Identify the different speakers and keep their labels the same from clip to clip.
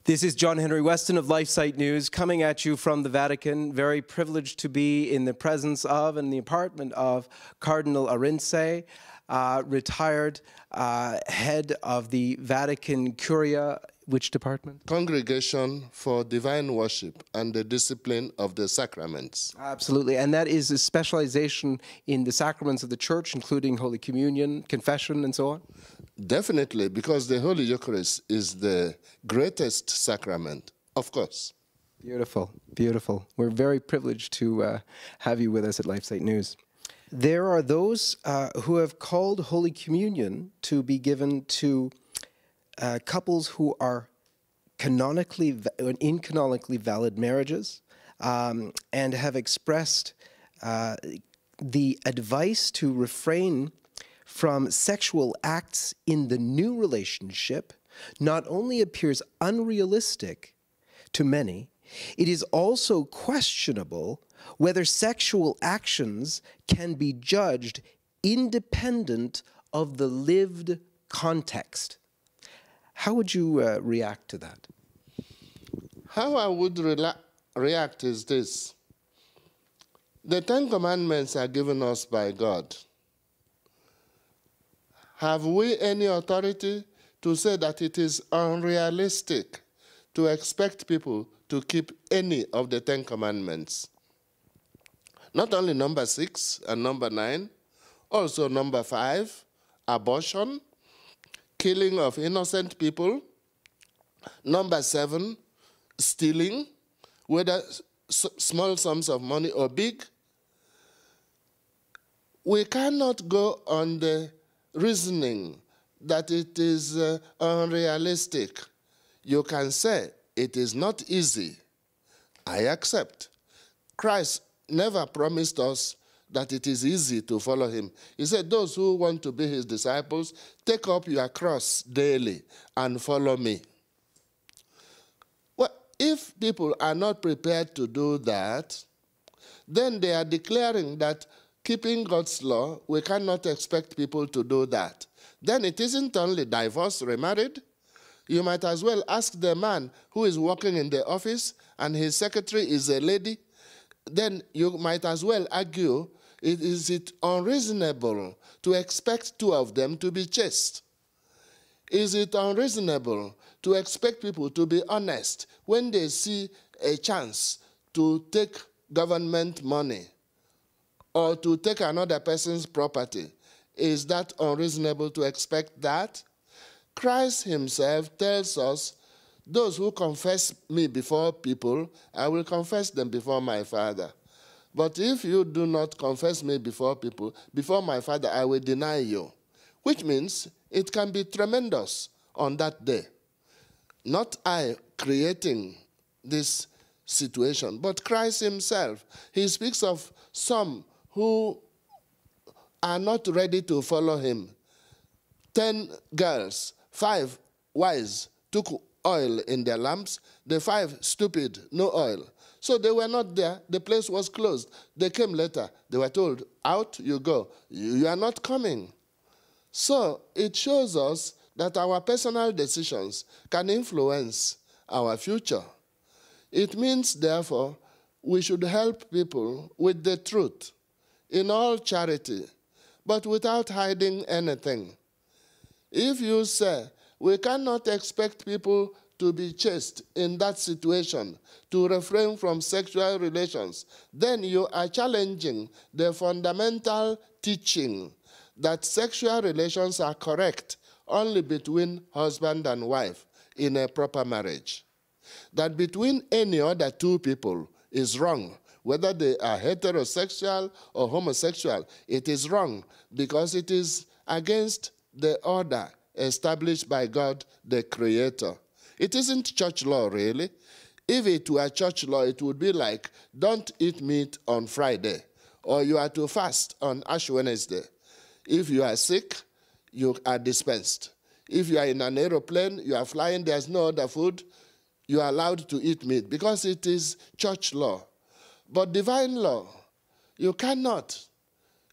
Speaker 1: This is John Henry Weston of LifeSite News coming at you from the Vatican. Very privileged to be in the presence of and the apartment of Cardinal Arinze, retired head of the Vatican Curia. Which department?
Speaker 2: Congregation for Divine Worship and the Discipline of the Sacraments.
Speaker 1: Absolutely, and that is a specialization in the sacraments of the Church, including Holy Communion, confession, and so on?
Speaker 2: Definitely, because the Holy Eucharist is the greatest sacrament, of course.
Speaker 1: Beautiful, beautiful. We're very privileged to have you with us at LifeSite News. There are those who have called Holy Communion to be given to couples who are in canonically valid marriages and have expressed the advice to refrain from sexual acts in the new relationship not only appears unrealistic to many, it is also questionable whether sexual actions can be judged independent of the lived context. How would you react to that?
Speaker 2: How I would react is this. The Ten Commandments are given us by God. Have we any authority to say that it is unrealistic to expect people to keep any of the Ten Commandments? Not only number 6 and number 9, also number 5, abortion, killing of innocent people. Number 7, stealing, whether small sums of money or big. We cannot go on the reasoning that it is unrealistic. You can say it is not easy. I accept. Christ never promised us that it is easy to follow him. He said, those who want to be his disciples, take up your cross daily and follow me. Well, if people are not prepared to do that, then they are declaring that keeping God's law, we cannot expect people to do that. Then it isn't only divorce, remarried. You might as well ask the man who is working in the office and his secretary is a lady. Then you might as well argue, is it unreasonable to expect two of them to be chaste? Is it unreasonable to expect people to be honest when they see a chance to take government money or to take another person's property? Is that unreasonable to expect that? Christ himself tells us, those who confess me before people, I will confess them before my Father. But if you do not confess me before people, before my Father, I will deny you. Which means it can be tremendous on that day. Not I creating this situation, but Christ himself. He speaks of some who are not ready to follow him. 10 girls, 5 wise took oil in their lamps, the 5 stupid, no oil. So they were not there. The place was closed. They came later. They were told, out you go. You are not coming. So it shows us that our personal decisions can influence our future. It means, therefore, we should help people with the truth in all charity, but without hiding anything. If you say, we cannot expect people to be chaste in that situation, to refrain from sexual relations, then you are challenging the fundamental teaching that sexual relations are correct only between husband and wife in a proper marriage. That between any other two people is wrong. Whether they are heterosexual or homosexual, it is wrong because it is against the order established by God, the Creator. It isn't church law, really. If it were church law, it would be like, don't eat meat on Friday, or you are to fast on Ash Wednesday. If you are sick, you are dispensed. If you are in an aeroplane, you are flying, there's no other food, you are allowed to eat meat, because it is church law. But divine law, you cannot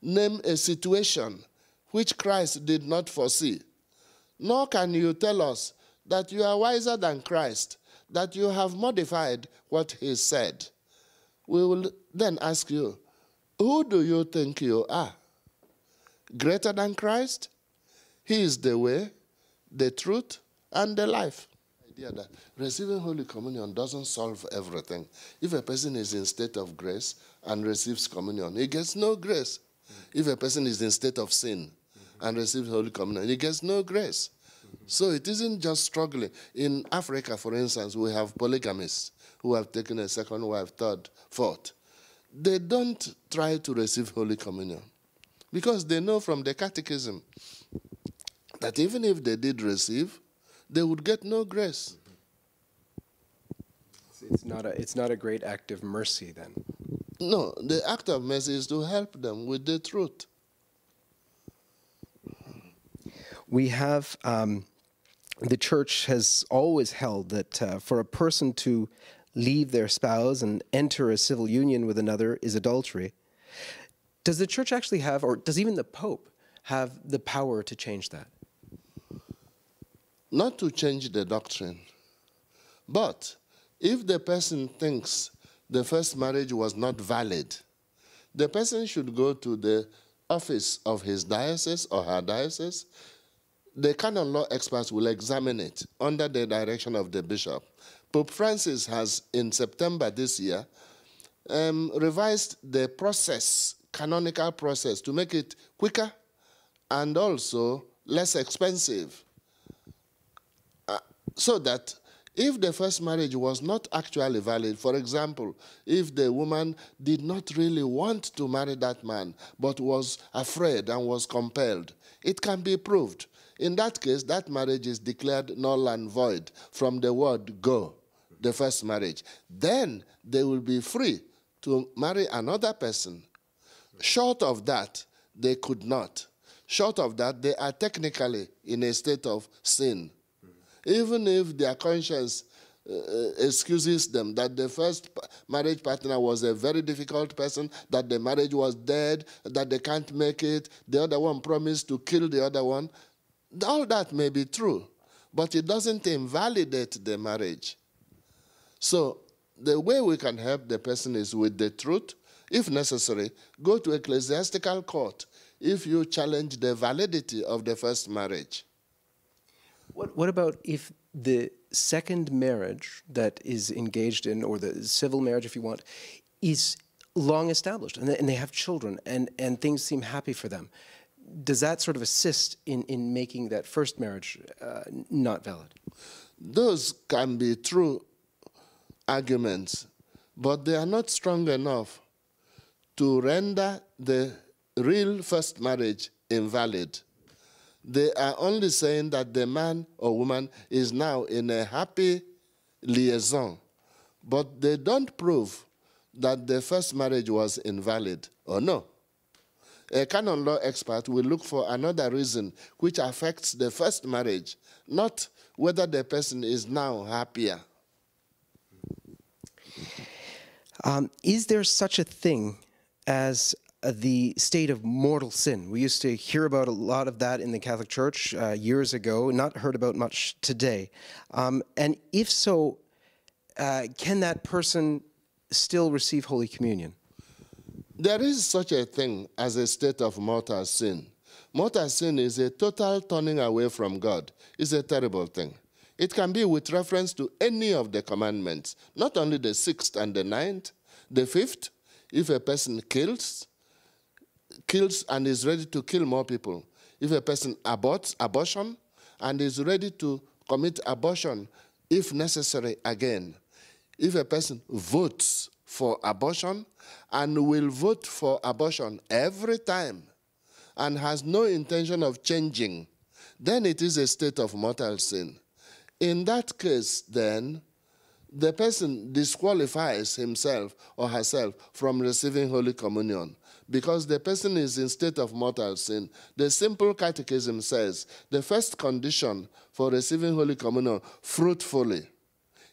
Speaker 2: name a situation which Christ did not foresee. Nor can you tell us that you are wiser than Christ, that you have modified what he said, we will then ask you, who do you think you are? Greater than Christ? He is the way, the truth, and the life. The idea that receiving Holy Communion doesn't solve everything. If a person is in state of grace and receives communion, he gets no grace. If a person is in state of sin and receives Holy Communion, he gets no grace. So it isn't just struggling. In Africa, for instance, we have polygamists who have taken a second wife, third, fourth. They don't try to receive Holy Communion because they know from the catechism that even if they did receive, they would get no grace.
Speaker 1: It's not a great act of mercy then.
Speaker 2: No, the act of mercy is to help them with the truth.
Speaker 1: We have, the church has always held that for a person to leave their spouse and enter a civil union with another is adultery. Does the church actually have, or does even the Pope have the power to change that?
Speaker 2: Not to change the doctrine, but if the person thinks the first marriage was not valid, the person should go to the office of his diocese or her diocese. The canon law experts will examine it under the direction of the bishop. Pope Francis has, in September this year, revised the process, canonical process, to make it quicker and also less expensive. So that if the first marriage was not actually valid, for example, if the woman did not really want to marry that man, but was afraid and was compelled, it can be proved. In that case, that marriage is declared null and void from the word go, the first marriage. Then they will be free to marry another person. Short of that, they could not. Short of that, they are technically in a state of sin. Even if their conscience excuses them that the first marriage partner was a very difficult person, that the marriage was dead, that they can't make it, the other one promised to kill the other one, all that may be true, but it doesn't invalidate the marriage. So the way we can help the person is with the truth. If necessary, go to ecclesiastical court if you challenge the validity of the first marriage.
Speaker 1: What about if the second marriage that is engaged in, or the civil marriage, if you want, is long established and they have children and things seem happy for them? Does that sort of assist in making that first marriage not valid?
Speaker 2: Those can be true arguments, but they are not strong enough to render the real first marriage invalid. They are only saying that the man or woman is now in a happy liaison, but they don't prove that the first marriage was invalid or no. A canon law expert will look for another reason which affects the first marriage, not whether the person is now happier.
Speaker 1: Is there such a thing as the state of mortal sin? We used to hear about a lot of that in the Catholic Church years ago, not heard about much today. And if so, can that person still receive Holy Communion?
Speaker 2: There is such a thing as a state of mortal sin. Mortal sin is a total turning away from God. It's a terrible thing. It can be with reference to any of the commandments, not only the 6th and the 9th, the 5th. If a person kills and is ready to kill more people. If a person abortion and is ready to commit abortion, if necessary, again. If a person votes for abortion and will vote for abortion every time and has no intention of changing, then it is a state of mortal sin. In that case, then, the person disqualifies himself or herself from receiving Holy Communion because the person is in state of mortal sin. The simple catechism says the first condition for receiving Holy Communion fruitfully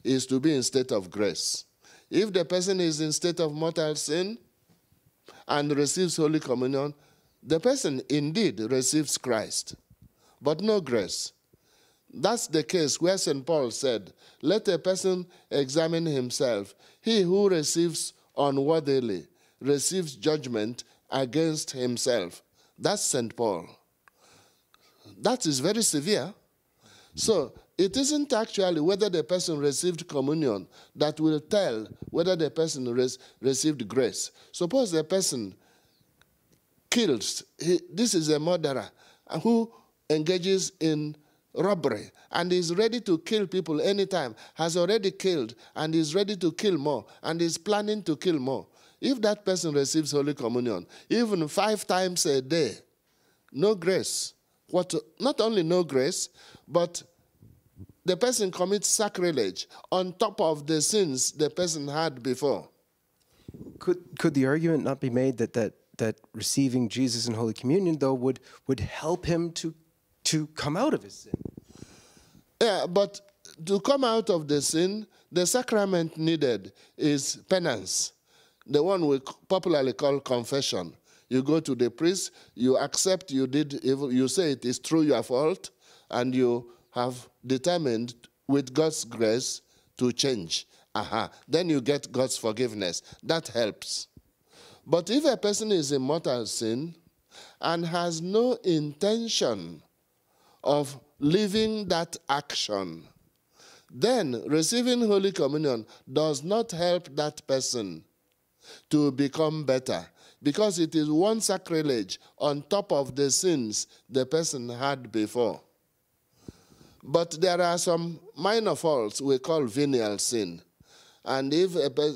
Speaker 2: is to be in state of grace. If the person is in state of mortal sin and receives Holy Communion, the person indeed receives Christ, but no grace. That's the case where St. Paul said, let a person examine himself. He who receives unworthily receives judgment against himself. That's St. Paul. That is very severe. So it isn't actually whether the person received communion that will tell whether the person received grace. Suppose the person kills, this is a murderer who engages in robbery and is ready to kill people anytime, has already killed and is ready to kill more and is planning to kill more. If that person receives Holy Communion, even 5 times a day, no grace. Not only no grace, but the person commits sacrilege on top of the sins the person had before.
Speaker 1: Could the argument not be made that receiving Jesus in Holy Communion, though, would help him to come out of his sin?
Speaker 2: Yeah, but to come out of the sin, the sacrament needed is penance, the one we popularly call confession. You go to the priest, you accept you did evil, you say it is true your fault, and you have determined with God's grace to change. Then you get God's forgiveness. That helps. But if a person is in mortal sin and has no intention of leaving that action, then receiving Holy Communion does not help that person to become better, because it is one sacrilege on top of the sins the person had before. But there are some minor faults we call venial sin. And if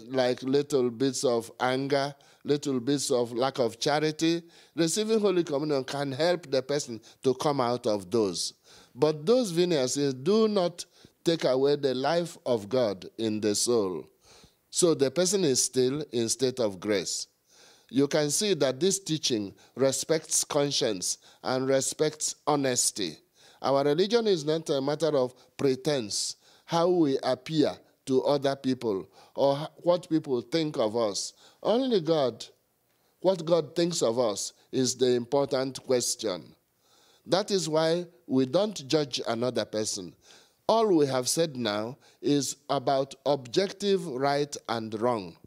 Speaker 2: like little bits of anger, little bits of lack of charity, receiving Holy Communion can help the person to come out of those. But those venial sins do not take away the life of God in the soul. So the person is still in state of grace. You can see that this teaching respects conscience and respects honesty. Our religion is not a matter of pretense, how we appear to other people or what people think of us. Only God, what God thinks of us, is the important question. That is why we don't judge another person. All we have said now is about objective right and wrong.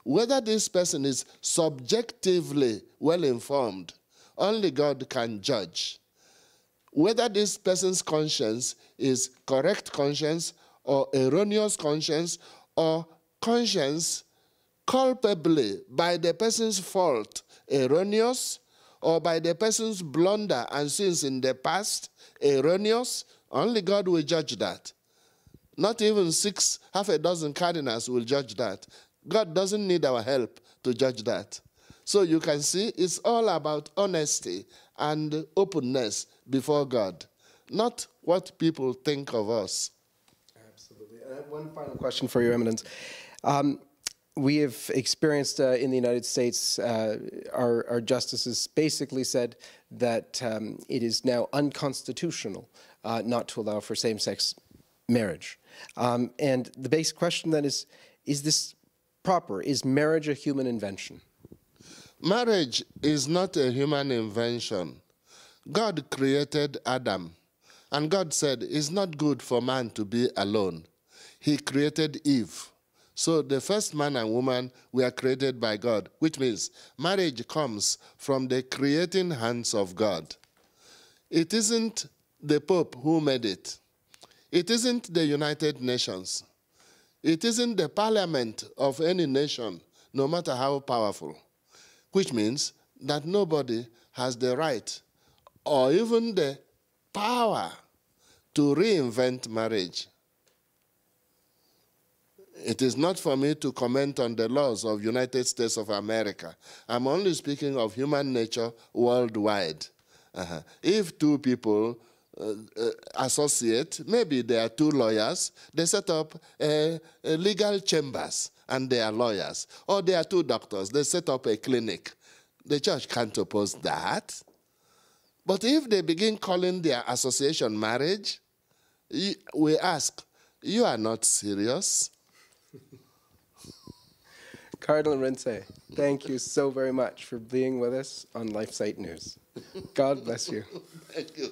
Speaker 2: Whether this person is subjectively well-informed, only God can judge. Whether this person's conscience is correct conscience or erroneous conscience or conscience culpably by the person's fault erroneous, or by the person's blunder and sins in the past erroneous, only God will judge that. Not even half a dozen cardinals will judge that. God doesn't need our help to judge that. So you can see it's all about honesty and openness before God, not what people think of us.
Speaker 1: Absolutely. And I have one final question for Your Eminence. We have experienced in the United States, our justices basically said that it is now unconstitutional not to allow for same-sex marriage. And the basic question then is this proper? Is marriage a human invention?
Speaker 2: Marriage is not a human invention. God created Adam, and God said it's not good for man to be alone. He created Eve. So the first man and woman were created by God, which means marriage comes from the creating hands of God. It isn't the Pope who made it. It isn't the United Nations. It isn't the parliament of any nation, no matter how powerful, which means that nobody has the right or even the power to reinvent marriage. It is not for me to comment on the laws of United States of America. I'm only speaking of human nature worldwide. If two people associate, maybe they are two lawyers, they set up legal chambers and they are lawyers. Or they are two doctors, they set up a clinic. The church can't oppose that. But if they begin calling their association marriage, we ask, you are not serious?
Speaker 1: Cardinal Arinze, thank you so very much for being with us on LifeSite News. God bless you.
Speaker 2: Thank you.